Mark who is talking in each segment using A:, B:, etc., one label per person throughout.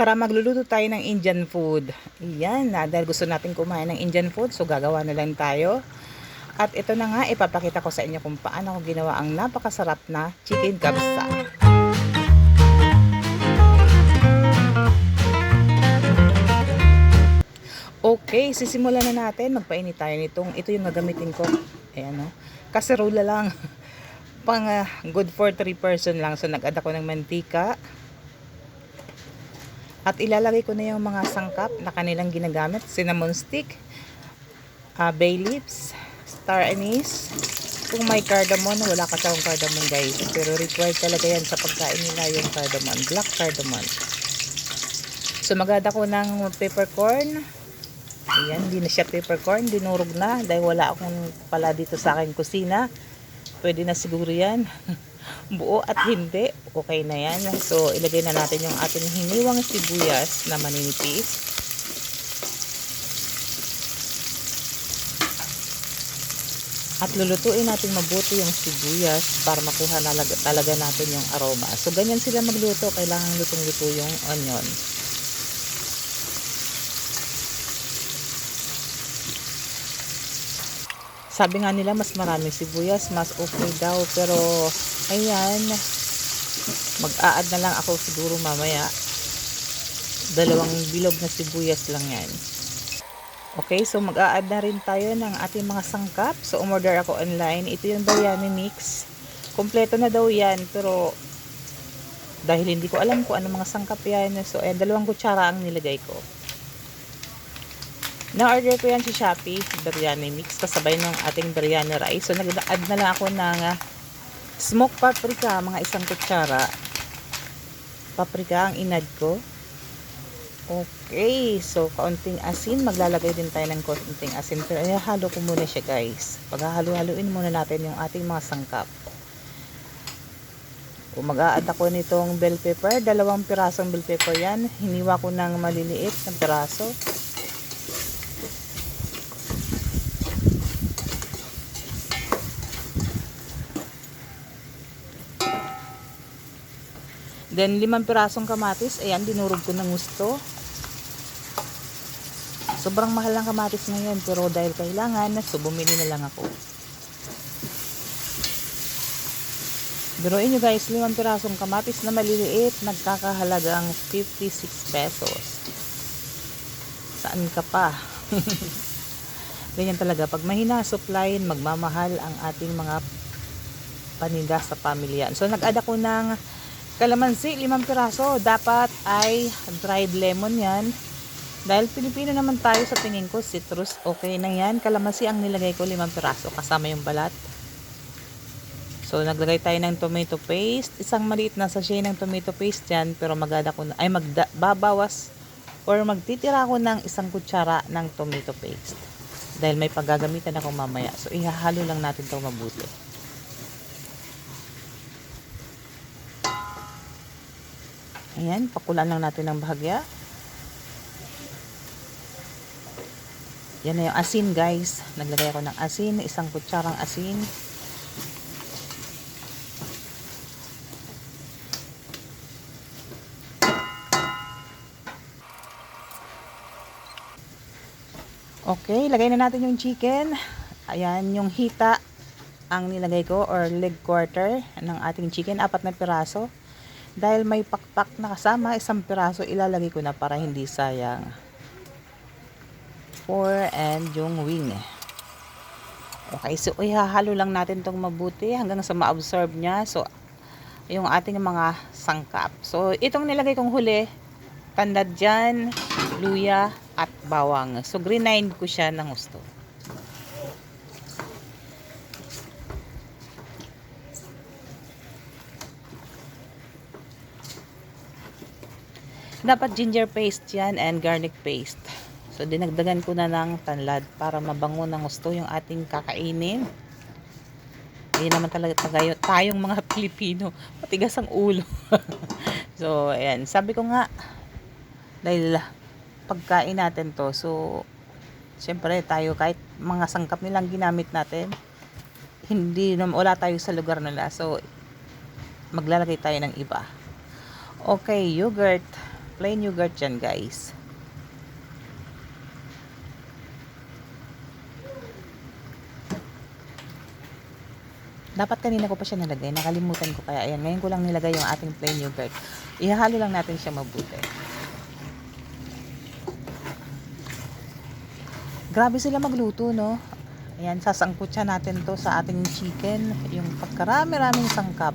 A: Tara, magluluto tayo ng Indian food. Yan, dahil gusto natin kumain ng Indian food, so gagawa na lang tayo. At ito na nga, ipapakita ko sa inyo kung paano ko ginawa ang napakasarap na chicken kabsa. Okay, sisimulan na natin. Magpainit tayo nitong, ito yung gagamitin ko. Ayan o, kaserola lang. Pang good for 3 person lang. So nag-add ako ng mantika. At ilalagay ko na yung mga sangkap na kanilang ginagamit. Cinnamon stick, bay leaves, star anise. Kung may cardamom, wala kasi akong cardamom guys. Pero required talaga yan sa pagkain nila yung cardamom, black cardamom. So mag-add ako ng peppercorn. Ayan, hindi na siya peppercorn, dinurog na. Dahil wala akong pala dito sa aking kusina. Pwede na siguro yan. Buo at hindi, okay na yan. So ilagay na natin yung ating hiniwang sibuyas na maninipis. At lulutuin natin mabuti yung sibuyas para makuha talaga natin yung aroma. So ganyan sila magluto, kailangan lutong-luto yung onion. Sabi nga nila mas maraming sibuyas, mas okay daw. Pero ayan, mag-a-add na lang ako siguro mamaya. 2 bilog na sibuyas lang yan. Okay, so mag-a-add na rin tayo ng ating mga sangkap. So umorder ako online. Ito yung biryani mix. Kompleto na daw yan, pero dahil hindi ko alam kung ano mga sangkap yan, so ayan, 2 kutsara ang nilagay ko. Na-order ko yan sa Shopee, biryani mix, kasabay ng ating biryani rice. So nag-add na lang ako ng smoked paprika, mga 1 kutsara. Paprika ang inad ko. Okay, so kaunting asin, maglalagay din tayo ng kaunting asin. Pero halo ko muna siya guys. Paghahalo-haluin muna natin yung ating mga sangkap. Kung mag-a-add ako nitong bell pepper, 2 pirasong bell pepper yan. Hiniwa ko ng maliliit na piraso. Then 5 pirasong kamatis, ayan, dinurog ko ng gusto. Sobrang mahal ng kamatis ngayon, pero dahil kailangan, so bumili na lang ako. Biruin nyo guys, 5 pirasong kamatis na maliliit, nagkakahalagang 56 pesos. Saan ka pa? Ganyan talaga, pag mahina supply, magmamahal ang ating mga paninda sa pamilya. So nag-add ako ng kalamansi, 5 piraso. Dapat ay dried lemon yan. Dahil Pilipino naman tayo, sa tingin ko citrus, okay na yan. Kalamansi ang nilagay ko, 5 piraso, kasama yung balat. So naglagay tayo ng tomato paste. Isang maliit na sachet ng tomato paste yan. Pero babawas or magtitira ako ng 1 kutsara ng tomato paste. Dahil may paggagamitan ako mamaya. So ihahalo lang natin ito mabuti. Ayan, pakulan lang natin ng bahagya. Yan na yung asin guys. Naglagay ako ng asin, 1 kutsarang asin. Okay, lagay na natin yung chicken. Ayan, yung hita ang nilagay ko or leg quarter ng ating chicken, 4 na piraso. Dahil may pakpak na kasama, 1 piraso ilalagay ko na para hindi sayang. 4 and yung wing. Okay, so ihahalo lang natin tong mabuti hanggang sa ma-absorb niya. So yung ating mga sangkap. So itong nilagay kong huli, tanlad dyan, luya at bawang. So grinine ko siya ng gusto. Dapat ginger paste yan and garlic paste. So dinagdagan ko na ng tanlad para mabango ng gusto yung ating kakainin. Ayun naman talaga tayong mga Pilipino, matigas ang ulo. So ayan, sabi ko nga, dahil pagkain natin to, so syempre tayo kahit mga sangkap nilang ginamit natin, hindi naman, wala tayo sa lugar nila. So maglalagay tayo ng iba. Okay, yogurt. plain yogurt yan guys. Dapat kanina ko pa siya nalagay, nakalimutan ko, kaya ayan, ngayon ko lang nilagay yung ating plain yogurt. Ihahalo lang natin siya mabuti. Grabe sila magluto, no? Ayan, sasangkutsa natin to sa ating chicken, yung pagkarami-raming sangkap.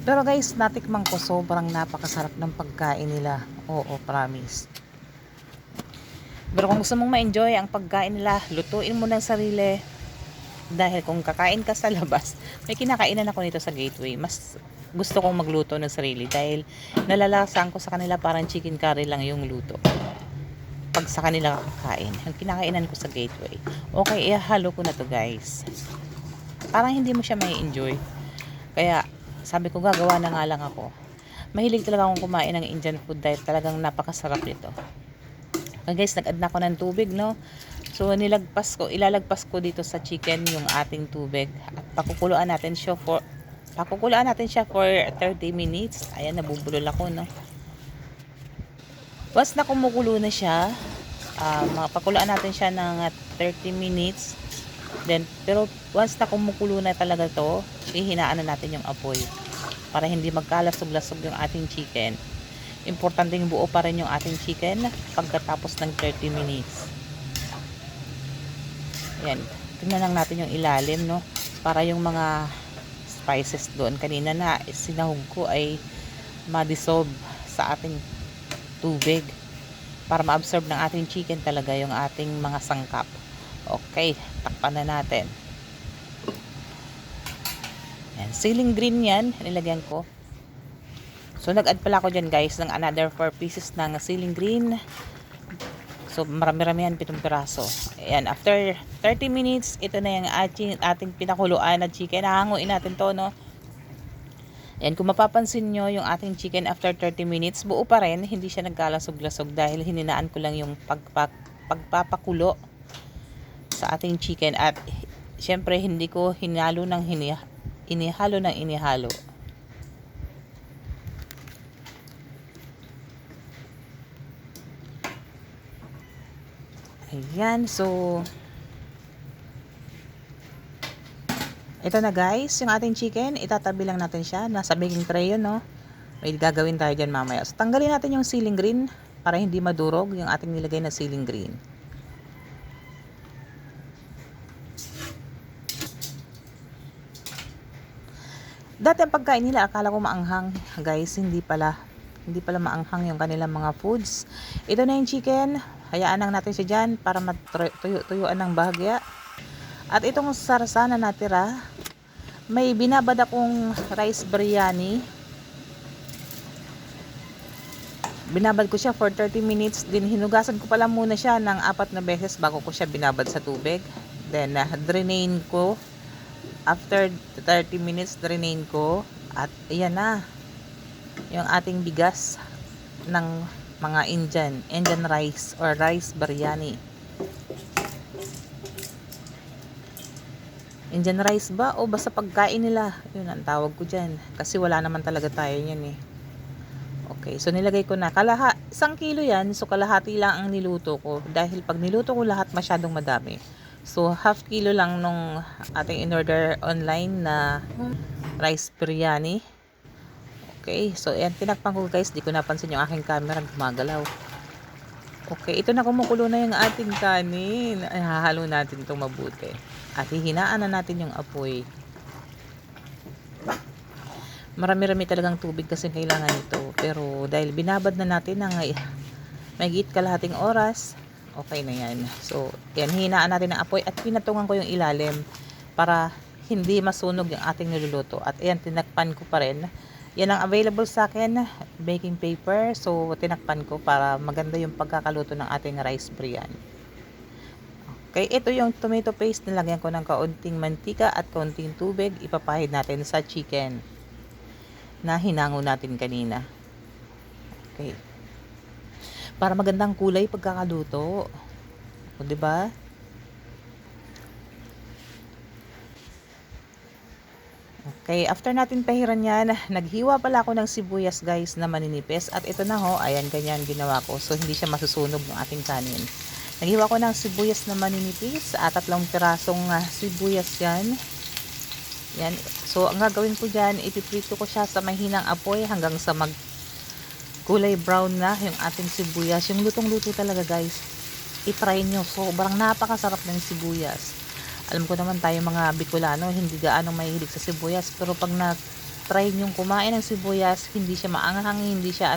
A: Pero guys, natikman ko, sobrang napakasarap ng pagkain nila. Oo, promise. Pero kung gusto mong ma-enjoy ang pagkain nila, lutuin mo ng sarili. Dahil kung kakain ka sa labas, may kinakainan ako nito sa Gateway. Mas gusto kong magluto ng sarili dahil nalalasahan ko sa kanila parang chicken curry lang yung luto. Pag sa kanila kakain, ang kinakainan ko sa Gateway. Okay, ihalo ko na to guys. Parang hindi mo siya may enjoy. Kaya sabi ko gagawa na nga lang ako. Mahilig talaga akong kumain ng Indian food dahil talagang napakasarap nito. Okay guys, nag-add na ako ng tubig, no? So ilalagpas ko dito sa chicken yung ating tubig at pakukuluan natin siya for 30 minutes. Ayan, nabubulol ako, no? Once na kumukulo na siya, pakuluan natin siya ng 30 minutes. Then, pero once na kumukulo na talaga to, ihinaan na natin yung apoy para hindi magkalasog-lasog yung ating chicken. Importanteng buo pa rin yung ating chicken pagkatapos ng 30 minutes. Ayan, tingnan lang natin yung ilalim, no? Para yung mga spices doon kanina na sinahog ko ay ma-dissolve sa ating tubig para ma-absorb ng ating chicken talaga yung ating mga sangkap. Okay, takpan na natin. Ayan, ceiling green yan, nilagyan ko. So, nag-add pala ako dyan guys ng another 4 pieces ng ceiling green. So, marami-rami yan, 7 piraso. Ayan, after 30 minutes, ito na yung ating pinakuluan na chicken. Hahanguin natin to, no? Ayan, kung mapapansin nyo, yung ating chicken after 30 minutes, buo pa rin. Hindi siya nagkalasog-lasog dahil hininaan ko lang yung pagpapakulo sa ating chicken. At, syempre, hindi ko inihalo ng inihalo. Ayan, so ito na guys, yung ating chicken, itatabi lang natin siya. Nasa baking tray yun, no? May gagawin tayo dyan mamaya. So, tanggalin natin yung ceiling green para hindi madurog yung ating nilagay na ceiling green. Dati ang pagkain nila, akala ko maanghang. Guys, hindi pala maanghang yung kanilang mga foods. Ito na yung chicken. Hayaan lang natin siya dyan para matuyuan ng bahagya. At itong sarsa na natira, may binabad akong rice biryani. Binabad ko siya for 30 minutes. Din hinugasan ko pala muna siya ng 4 na beses bago ko siya binabad sa tubig. Then drainain ko. After 30 minutes, drainain ko. At ayan na. Yung ating bigas ng mga Indian rice or rice biryani. Indian rice ba o basta pagkain nila? Yun ang tawag ko dyan. Kasi wala naman talaga tayo yan eh. Okay, so nilagay ko na. 1 kilo yan, so kalahati lang ang niluto ko. Dahil pag niluto ko lahat masyadong madami. So, 1/2 kilo lang nung ating in-order online na rice biryani. Okay, so ayan, tinakpan ko guys. Di ko napansin yung aking camera gumagalaw. Okay, ito na kumukulo na yung ating kanin. Ay, hahalo natin itong mabuti. At hihinaan na natin yung apoy. Marami-rami talagang tubig kasi kailangan ito. Pero dahil binabad na natin ng mahigit kalahating oras, okay na yan. So, yan, hinaan natin ang apoy at pinatungan ko yung ilalim para hindi masunog yung ating niluluto. At ayan, tinakpan ko pa rin. Yan ang available sa akin, baking paper. So, tinakpan ko para maganda yung pagkakaluto ng ating rice biryani. Okay, ito yung tomato paste. Nilagyan ko ng kaunting mantika at kaunting tubig. Ipapahid natin sa chicken na hinango natin kanina. Okay. Para magandang kulay pagkakaluto. O, diba? Okay, after natin pahiran yan, naghiwa pala ako ng sibuyas guys na maninipis. At ito na ho, ayan, ganyan ginawa ko. So, hindi siya masusunog ng ating kanin. Naghiwa ko ng sibuyas na maninipis at 3 pirasong sibuyas yan. Yan. So, ang gagawin ko dyan, ipiprito ko siya sa mahinang apoy hanggang sa kulay brown na yung ating sibuyas. Yung lutong-luto talaga guys. I-try nyo. Sobrang napakasarap ng sibuyas. Alam ko naman tayo mga Bicolano, hindi gaano mahilig sa sibuyas. Pero pag na-try nyong kumain ng sibuyas, hindi siya maanghang, hindi siya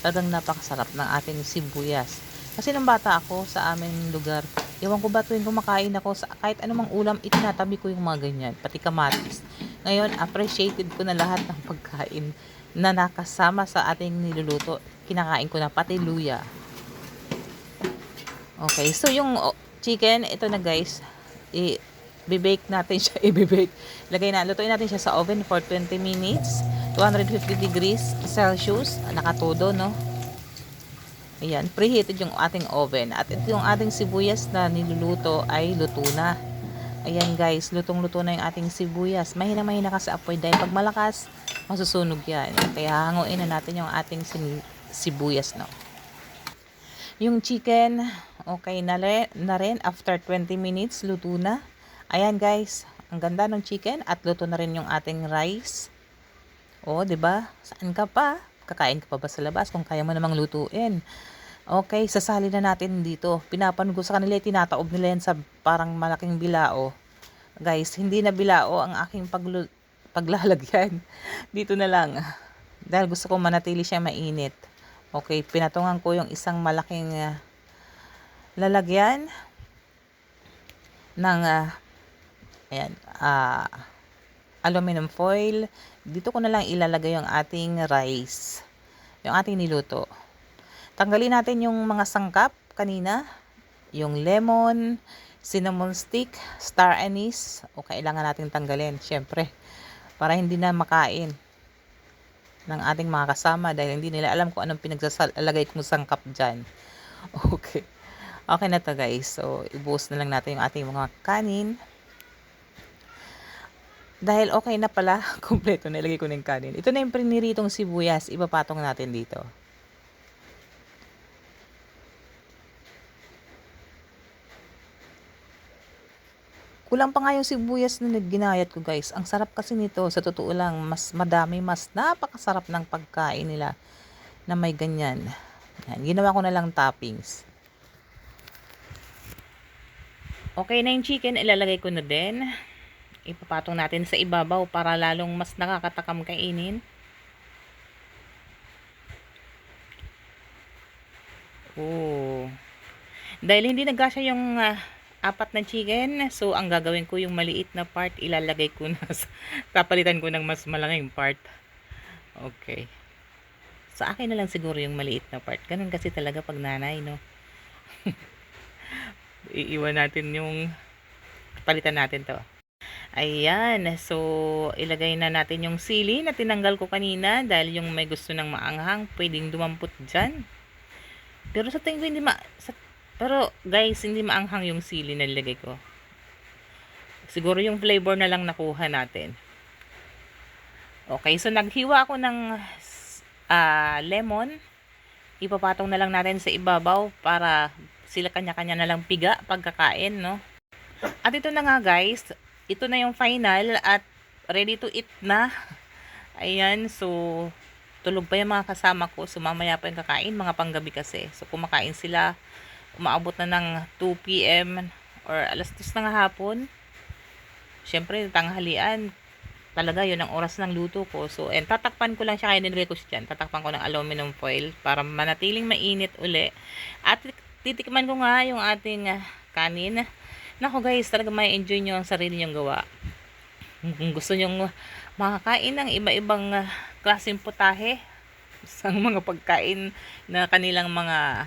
A: talagang napakasarap ng ating sibuyas. Kasi nung bata ako sa aming lugar, ewan ko ba tuwing kumakain ako, kahit anumang ulam, itinatabi ko yung mga ganyan, pati kamatis. Ngayon, appreciated ko na lahat ng pagkain na nakasama sa ating niluluto. Kinakain ko na pati luya. Okay, so yung chicken, ito na guys, i-bake natin siya, lutuin natin siya sa oven for 20 minutes, 250 degrees Celsius, nakatodo, no? Ayan, preheated yung ating oven. At ito yung ating sibuyas na niluluto ay luto na. Ayan guys, lutong-luto na yung ating sibuyas. Mahina-mahina ka sa apoy dahil pag malakas, masusunog yan. Kaya hanguin na natin yung ating sibuyas, no? Yung chicken, okay na rin after 20 minutes, luto na. Ayan guys, ang ganda ng chicken at luto na rin yung ating rice. O, 'di ba? Saan ka pa? Kakain ka pa ba sa labas kung kaya mo namang lutuin? Okay, sasali na natin dito. Pinapanood ko sa kanila, tinataob nila yan sa parang malaking bilao. Guys, hindi na bilao ang aking paglalagyan. Dito na lang. Dahil gusto ko manatili siya mainit. Okay, pinatungan ko yung isang malaking lalagyan ng ayan, aluminum foil. Dito ko na lang ilalagay yung ating rice, yung ating niluto. Tanggalin natin yung mga sangkap kanina, yung lemon, cinnamon stick, star anise. O kailangan natin tanggalin, syempre, para hindi na makain ng ating mga kasama dahil hindi nila alam kung anong pinagsasalagay kong sangkap dyan. Okay. Okay na to guys. So, ibuhos na lang natin yung ating mga kanin. Dahil okay na pala, kompleto na ilagay ko ng kanin. Ito na yung priniritong sibuyas, ipapatong natin dito. Kulang pa nga yung sibuyas na ginayat ko guys. Ang sarap kasi nito, sa totoo lang, mas madami, mas napakasarap ng pagkain nila na may ganyan. Yan, ginawa ko na lang toppings. Okay na yung chicken, ilalagay ko na din. Ipapatong natin sa ibabaw para lalong mas nakakatakam kainin. Oh. Dahil hindi nagkasya yung 4 na chicken, so ang gagawin ko yung maliit na part, ilalagay ko na papalitan ko ng mas malaking part. Okay. Sa akin na lang siguro yung maliit na part. Ganun kasi talaga pag nanay, no? Iiwan natin yung palitan natin to. Ayan, so ilagay na natin yung sili na tinanggal ko kanina dahil yung may gusto ng maanghang, pwedeng dumampot dyan. Pero sa tingin ko hindi pero guys, hindi maanghang yung sili na nilagay ko. Siguro yung flavor na lang nakuha natin. Okay, so naghiwa ako ng lemon. Ipapatong na lang natin sa ibabaw para sila kanya-kanya na lang piga pagkakain, no? At ito na nga guys, ito na yung final at ready to eat na. Ayan, so tulog pa yung mga kasama ko. So mamaya pa yung kakain, mga panggabi kasi. So kumakain sila, umaabot na ng 2 PM or alas 10 na nga hapon. Syempre, tanghalian, talaga yun ang oras ng luto ko. So, and tatakpan ko lang siya, kaya nilagay ko siya dyan. Tatakpan ko ng aluminum foil para manatiling mainit uli. At titikman ko nga yung ating kanin. Nako guys, talaga may enjoy nyo ang sarili nyong gawa. Kung gusto nyong makakain ng iba-ibang klaseng putahe sa mga pagkain na kanilang mga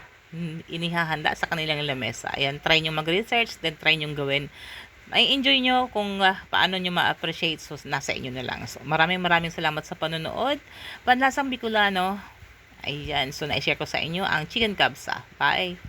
A: inihahanda sa kanilang lamesa. Ayan, try nyo mag-research, then try nyo gawin. May enjoy nyo kung paano nyo ma-appreciate. So, nasa inyo na lang. So, maraming salamat sa panonood. Panlasang Bicolano. Ayan, so na-share ko sa inyo ang chicken kabsa. Bye!